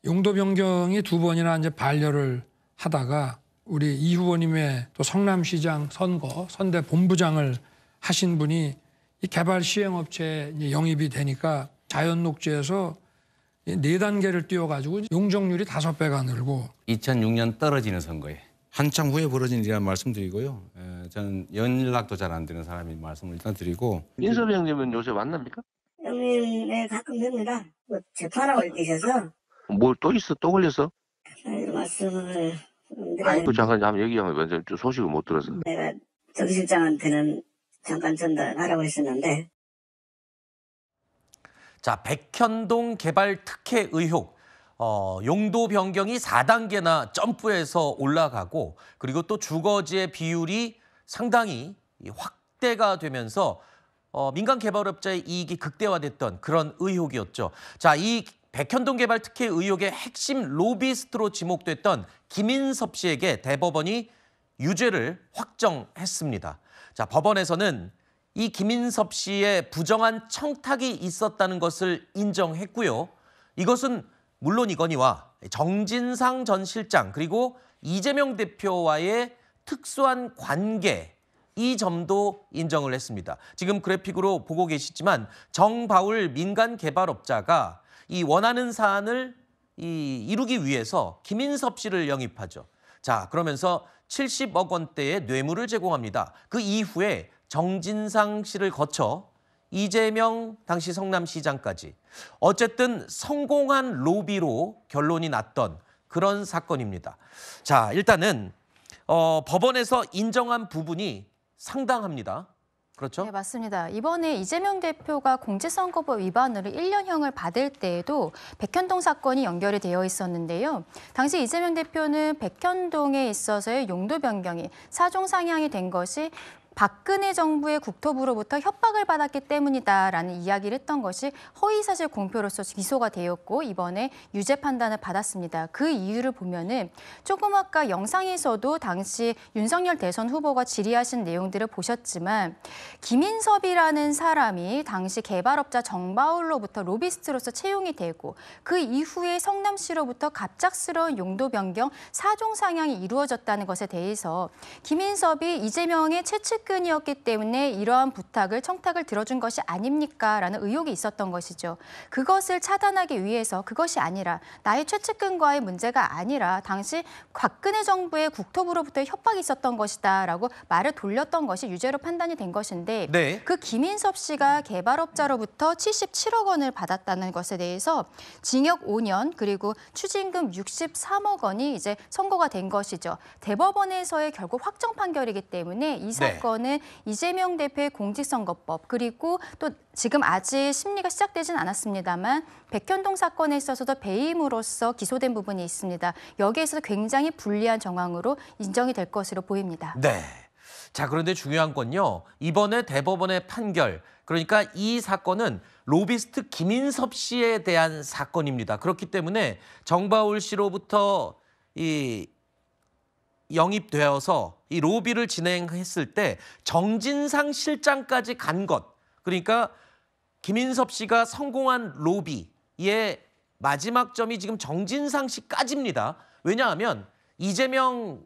용도 변경이 두 번이나 이제 반려를 하다가 우리 이 후보님의 또 성남시장 선대 본부장을 하신 분이 이 개발 시행업체에 영입이 되니까 자연녹지에서 4단계를 띄워가지고 용적률이 5배가 늘고 2006년 떨어지는 선거에 한참 후에 벌어진 일이라는 말씀드리고요. 저는 연락도 잘 안 되는 사람이 말씀을 일단 드리고. 인섭이 형님은 요새 만납니까? 형님, 네, 가끔 됩니다. 뭐 재판하고 계셔서. 뭘 또 있어? 또 걸렸어? 말씀을 아이고 잠깐 한번 얘기하면 좀 소식을 못 들어서. 내가 정 실장한테는 잠깐 전달하라고 했었는데. 자, 백현동 개발 특혜 의혹. 용도 변경이 4단계나 점프해서 올라가고 그리고 또 주거지의 비율이 상당히 확대가 되면서 민간 개발업자의 이익이 극대화됐던 그런 의혹이었죠. 자, 이 백현동 개발 특혜 의혹의 핵심 로비스트로 지목됐던 김인섭 씨에게 대법원이 유죄를 확정했습니다. 자, 법원에서는 이 김인섭 씨의 부정한 청탁이 있었다는 것을 인정했고요. 이것은 물론이거니와 정진상 전 실장 그리고 이재명 대표와의 특수한 관계 이 점도 인정을 했습니다. 지금 그래픽으로 보고 계시지만 정바울 민간 개발업자가 이 원하는 사안을 이루기 위해서 김인섭 씨를 영입하죠. 자, 그러면서 70억 원대의 뇌물을 제공합니다. 그 이후에 정진상 씨를 거쳐 이재명 당시 성남시장까지 어쨌든 성공한 로비로 결론이 났던 그런 사건입니다. 자, 일단은 법원에서 인정한 부분이 상당합니다. 그렇죠? 네, 맞습니다. 이번에 이재명 대표가 공직선거법 위반으로 1년형을 받을 때에도 백현동 사건이 연결이 되어 있었는데요. 당시 이재명 대표는 백현동에 있어서의 용도 변경이 사종 상향이 된 것이 박근혜 정부의 국토부로부터 협박을 받았기 때문이다라는 이야기를 했던 것이 허위사실 공표로서 기소가 되었고 이번에 유죄 판단을 받았습니다. 그 이유를 보면은 조금 아까 영상에서도 당시 윤석열 대선 후보가 질의하신 내용들을 보셨지만 김인섭이라는 사람이 당시 개발업자 정바울로부터 로비스트로서 채용이 되고 그 이후에 성남시로부터 갑작스러운 용도 변경 사종 상향이 이루어졌다는 것에 대해서 김인섭이 이재명의 최측근이었기 때문에 이러한 청탁을 들어준 것이 아닙니까? 라는 의혹이 있었던 것이죠. 그것을 차단하기 위해서 그것이 아니라 나의 최측근과의 문제가 아니라 당시 박근혜 정부의 국토부로부터의 협박이 있었던 것이다 라고 말을 돌렸던 것이 유죄로 판단이 된 것인데 네. 그 김인섭 씨가 개발업자로부터 77억 원을 받았다는 것에 대해서 징역 5년 그리고 추징금 63억 원이 이제 선고가 된 것이죠. 대법원에서의 결국 확정 판결이기 때문에 이 사건은 이재명 대표의 공직선거법 그리고 또 지금 아직 심리가 시작되진 않았습니다만 백현동 사건에 있어서도 배임으로써 기소된 부분이 있습니다. 여기에서 굉장히 불리한 정황으로 인정이 될 것으로 보입니다. 네. 자, 그런데 중요한 건요. 이번에 대법원의 판결, 그러니까 이 사건은 로비스트 김인섭 씨에 대한 사건입니다. 그렇기 때문에 정바울 씨로부터 영입되어서 이 로비를 진행했을 때 정진상 실장까지 간 것, 그러니까 김인섭 씨가 성공한 로비의 마지막 점이 지금 정진상 씨까지입니다. 왜냐하면 이재명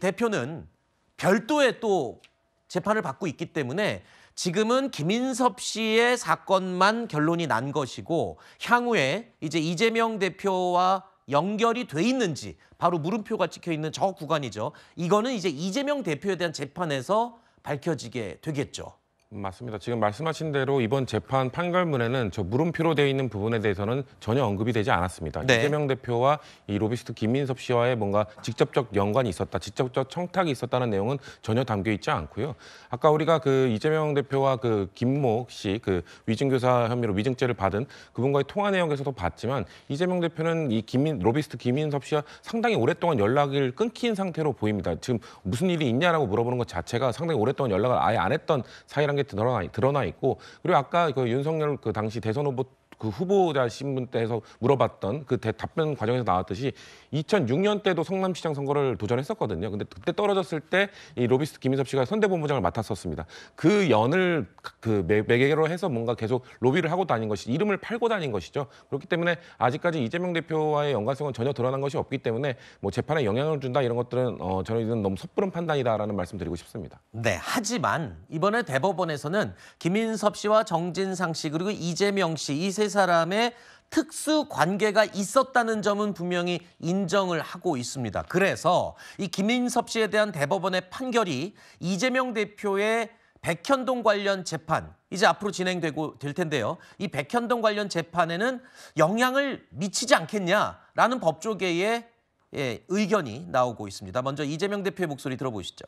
대표는 별도의 또 재판을 받고 있기 때문에 지금은 김인섭 씨의 사건만 결론이 난 것이고 향후에 이제 이재명 대표와 연결이 돼 있는지 바로 물음표가 찍혀 있는 저 구간이죠. 이거는 이제 이재명 대표에 대한 재판에서 밝혀지게 되겠죠. 맞습니다. 지금 말씀하신 대로 이번 재판 판결문에는 저 물음표로 되어 있는 부분에 대해서는 전혀 언급이 되지 않았습니다. 네. 이재명 대표와 이 로비스트 김인섭 씨와의 뭔가 직접적 연관이 있었다, 직접적 청탁이 있었다는 내용은 전혀 담겨 있지 않고요. 아까 우리가 그 이재명 대표와 그 김목 씨 그 위증교사 혐의로 위증죄를 받은 그분과의 통화 내용에서도 봤지만 이재명 대표는 이 로비스트 김인섭 씨와 상당히 오랫동안 연락을 끊긴 상태로 보입니다. 지금 무슨 일이 있냐라고 물어보는 것 자체가 상당히 오랫동안 연락을 아예 안 했던 사이라는 게 드러나 있고, 그리고 아까 그 윤석열 그 당시 대선 후보 그 후보자 신분 때에서 물어봤던 그 답변 과정에서 나왔듯이 2006년 때도 성남시장 선거를 도전했었거든요. 근데 그때 떨어졌을 때 이 로비스트 김인섭 씨가 선대본부장을 맡았었습니다. 그 연을 그 매개로 해서 뭔가 계속 로비를 하고 다닌 것이 이름을 팔고 다닌 것이죠. 그렇기 때문에 아직까지 이재명 대표와의 연관성은 전혀 드러난 것이 없기 때문에 뭐 재판에 영향을 준다 이런 것들은 저는 너무 섣부른 판단이다라는 말씀드리고 싶습니다. 네, 하지만 이번에 대법원에서는 김인섭 씨와 정진상 씨 그리고 이재명 씨 이 세 사람의 특수 관계가 있었다는 점은 분명히 인정을 하고 있습니다. 그래서 이 김인섭 씨에 대한 대법원의 판결이 이재명 대표의 백현동 관련 재판 이제 앞으로 진행되고 될 텐데요. 이 백현동 관련 재판에는 영향을 미치지 않겠냐라는 법조계의 의견이 나오고 있습니다. 먼저 이재명 대표의 목소리 들어보시죠.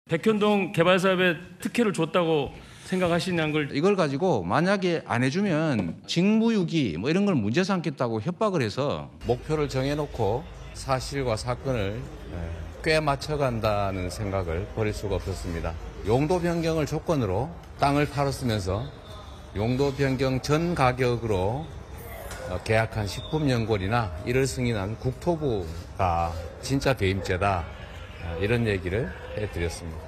백현동 개발사업에 특혜를 줬다고 생각하시는 걸 이걸 가지고 만약에 안 해주면 직무유기 뭐 이런 걸 문제 삼겠다고 협박을 해서 목표를 정해놓고 사실과 사건을 꽤 맞춰간다는 생각을 버릴 수가 없었습니다. 용도 변경을 조건으로 땅을 팔았으면서 용도 변경 전 가격으로 계약한 식품연구원이나 이를 승인한 국토부가 진짜 배임죄다 이런 얘기를 해드렸습니다.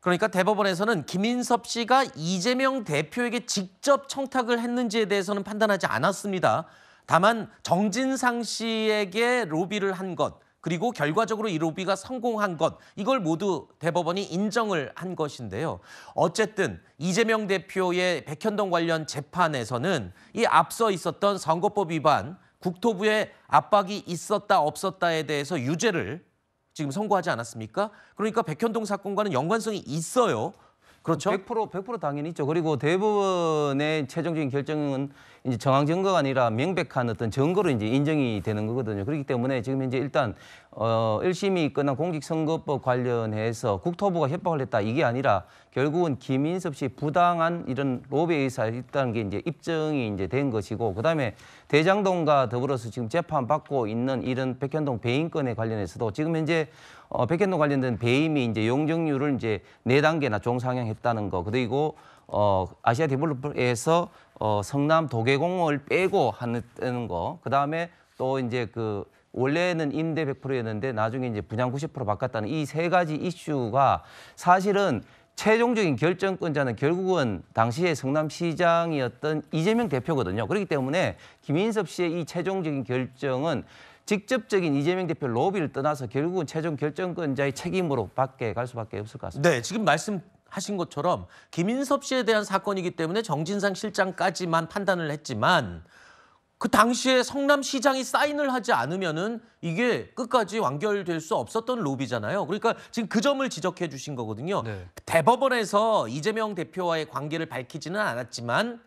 그러니까 대법원에서는 김인섭 씨가 이재명 대표에게 직접 청탁을 했는지에 대해서는 판단하지 않았습니다. 다만 정진상 씨에게 로비를 한 것, 그리고 결과적으로 이 로비가 성공한 것, 이걸 모두 대법원이 인정을 한 것인데요. 어쨌든 이재명 대표의 백현동 관련 재판에서는 이 앞서 있었던 선거법 위반, 국토부의 압박이 있었다 없었다에 대해서 유죄를 지금 선고하지 않았습니까? 그러니까 백현동 사건과는 연관성이 있어요. 그렇죠? 100% 당연히 있죠. 그리고 대법원의 최종적인 결정은 이제 정황 증거가 아니라 명백한 어떤 증거로 이제 인정이 되는 거거든요. 그렇기 때문에 지금 현재 일단 1심이 끝난 공직선거법 관련해서 국토부가 협박을 했다 이게 아니라 결국은 김인섭 씨 부당한 이런 로비 의사가 있다는 게 이제 입증이 이제 된 것이고 그다음에 대장동과 더불어서 지금 재판받고 있는 이런 백현동 배임건에 관련해서도 지금 현재 백현동 관련된 배임이 이제 용적률을 이제 4단계나 종상향했다는 거 그리고 아시아 디벨로퍼에서 성남 도계공을 빼고 하는 거 그다음에 또 이제 그 원래는 임대 100%였는데 나중에 이제 분양 90% 바꿨다는 이 3가지 이슈가 사실은 최종적인 결정권자는 결국은 당시에 성남시장이었던 이재명 대표거든요. 그렇기 때문에 김인섭 씨의 이 최종적인 결정은 직접적인 이재명 대표 로비를 떠나서 결국은 최종 결정권자의 책임으로 밖에 갈 수밖에 없을 것 같습니다. 네, 지금 말씀하신 것처럼 김인섭 씨에 대한 사건이기 때문에 정진상 실장까지만 판단을 했지만 그 당시에 성남시장이 사인을 하지 않으면은 이게 끝까지 완결될 수 없었던 로비잖아요. 그러니까 지금 그 점을 지적해 주신 거거든요. 네. 대법원에서 이재명 대표와의 관계를 밝히지는 않았지만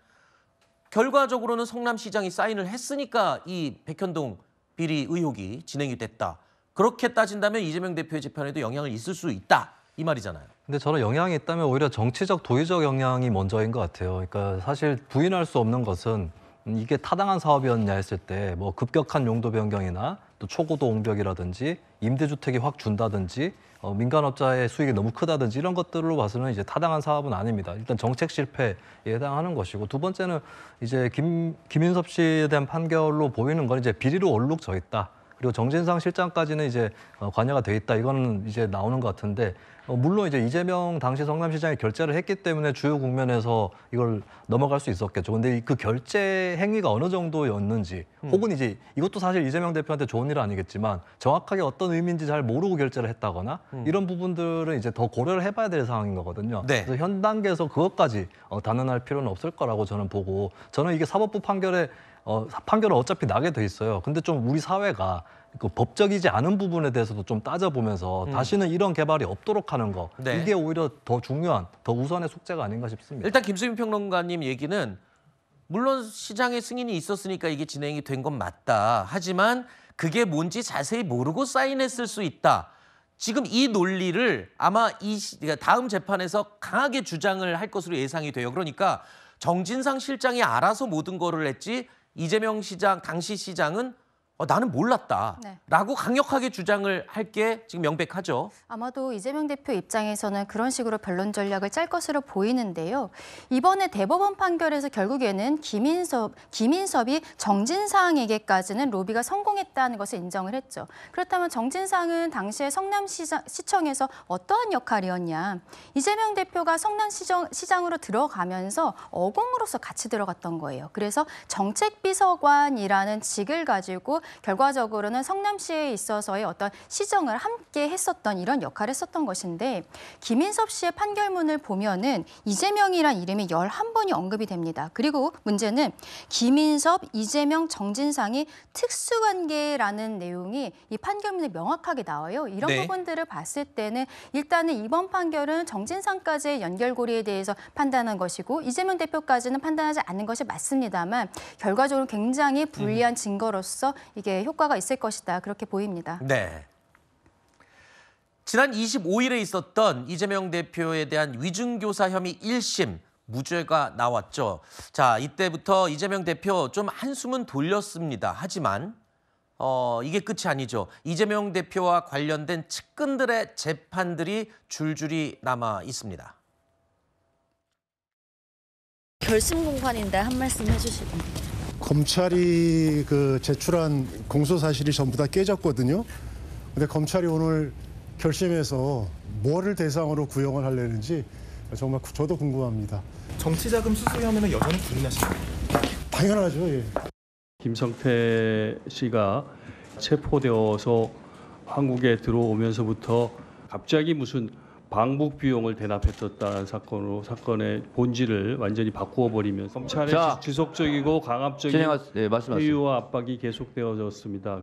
결과적으로는 성남시장이 사인을 했으니까 이 백현동 비리 의혹이 진행이 됐다. 그렇게 따진다면 이재명 대표의 재판에도 영향을 있을 수 있다. 이 말이잖아요. 근데 저는 영향이 있다면 오히려 정치적 도의적 영향이 먼저인 것 같아요. 그러니까 사실 부인할 수 없는 것은 이게 타당한 사업이었냐 했을 때 뭐 급격한 용도 변경이나 또 초고도 옹벽이라든지 임대주택이 확 준다든지 민간업자의 수익이 너무 크다든지 이런 것들로 봐서는 이제 타당한 사업은 아닙니다. 일단 정책 실패에 해당하는 것이고 두 번째는 이제 김인섭 씨에 대한 판결로 보이는 건 이제 비리로 얼룩져 있다. 그리고 정진상 실장까지는 이제 관여가 돼 있다. 이거는 이제 나오는 것 같은데 물론 이제 이재명 당시 성남시장이 결재를 했기 때문에 주요 국면에서 이걸 넘어갈 수 있었겠죠. 근데 그 결재 행위가 어느 정도였는지 혹은 이제 이것도 사실 이재명 대표한테 좋은 일은 아니겠지만 정확하게 어떤 의미인지 잘 모르고 결재를 했다거나 이런 부분들은 이제 더 고려를 해봐야 될 상황인 거거든요. 네. 그래서 현 단계에서 그것까지 단언할 필요는 없을 거라고 저는 보고 저는 이게 사법부 판결은 어차피 나게 돼 있어요. 근데 좀 우리 사회가 그 법적이지 않은 부분에 대해서도 좀 따져보면서 다시는 이런 개발이 없도록 하는 거 네. 이게 오히려 더 중요한, 더 우선의 숙제가 아닌가 싶습니다. 일단 김수민 평론가님 얘기는 물론 시장의 승인이 있었으니까 이게 진행이 된 건 맞다. 하지만 그게 뭔지 자세히 모르고 사인했을 수 있다. 지금 이 논리를 아마 다음 재판에서 강하게 주장을 할 것으로 예상이 돼요. 그러니까 정진상 실장이 알아서 모든 거를 했지 이재명 시장, 당시 시장은 나는 몰랐다라고 네. 강력하게 주장을 할 게 지금 명백하죠. 아마도 이재명 대표 입장에서는 그런 식으로 변론 전략을 짤 것으로 보이는데요. 이번에 대법원 판결에서 결국에는 김인섭이 정진상에게까지는 로비가 성공했다는 것을 인정을 했죠. 그렇다면 정진상은 당시에 성남시청에서 어떠한 역할이었냐. 이재명 대표가 성남시장으로 들어가면서 어공으로서 같이 들어갔던 거예요. 그래서 정책비서관이라는 직을 가지고 결과적으로는 성남시에 있어서의 어떤 시정을 함께 했었던 이런 역할을 했었던 것인데 김인섭 씨의 판결문을 보면은 이재명이란 이름이 11번이 언급이 됩니다. 그리고 문제는 김인섭, 이재명, 정진상이 특수관계라는 내용이 이 판결문에 명확하게 나와요. 이런 네. 부분들을 봤을 때는 일단은 이번 판결은 정진상까지의 연결고리에 대해서 판단한 것이고 이재명 대표까지는 판단하지 않는 것이 맞습니다만 결과적으로 굉장히 불리한 증거로서 이게 효과가 있을 것이다. 그렇게 보입니다. 네. 지난 25일에 있었던 이재명 대표에 대한 위증교사 혐의 1심 무죄가 나왔죠. 자, 이때부터 이재명 대표 좀 한숨은 돌렸습니다. 하지만 이게 끝이 아니죠. 이재명 대표와 관련된 측근들의 재판들이 줄줄이 남아 있습니다. 결심 공판인데 한 말씀 해주실 겁니다. 검찰이 제출한 공소 사실이 전부 다 깨졌거든요. 근데 검찰이 오늘 결심해서 뭐를 대상으로 구형을 하려는지 정말 저도 궁금합니다. 정치자금 수수 혐의는 여전히 부인하십니까? 당연하죠. 예. 김성태 씨가 체포되어서 한국에 들어오면서부터 갑자기 무슨 방북 비용을 대납했었다는 사건의 본질을 완전히 바꾸어 버리면서 검찰의 지속적이고 강압적인 회유와 압박이 계속되어졌습니다.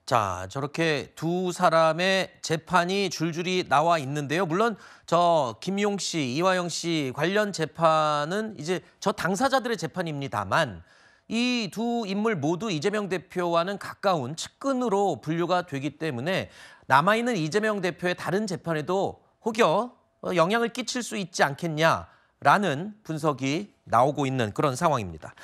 자, 저렇게 두 사람의 재판이 줄줄이 나와 있는데요. 물론 저 김용 씨, 이화영 씨 관련 재판은 이제 저 당사자들의 재판입니다만 이 두 인물 모두 이재명 대표와는 가까운 측근으로 분류가 되기 때문에 남아있는 이재명 대표의 다른 재판에도 혹여 영향을 끼칠 수 있지 않겠냐라는 분석이 나오고 있는 그런 상황입니다.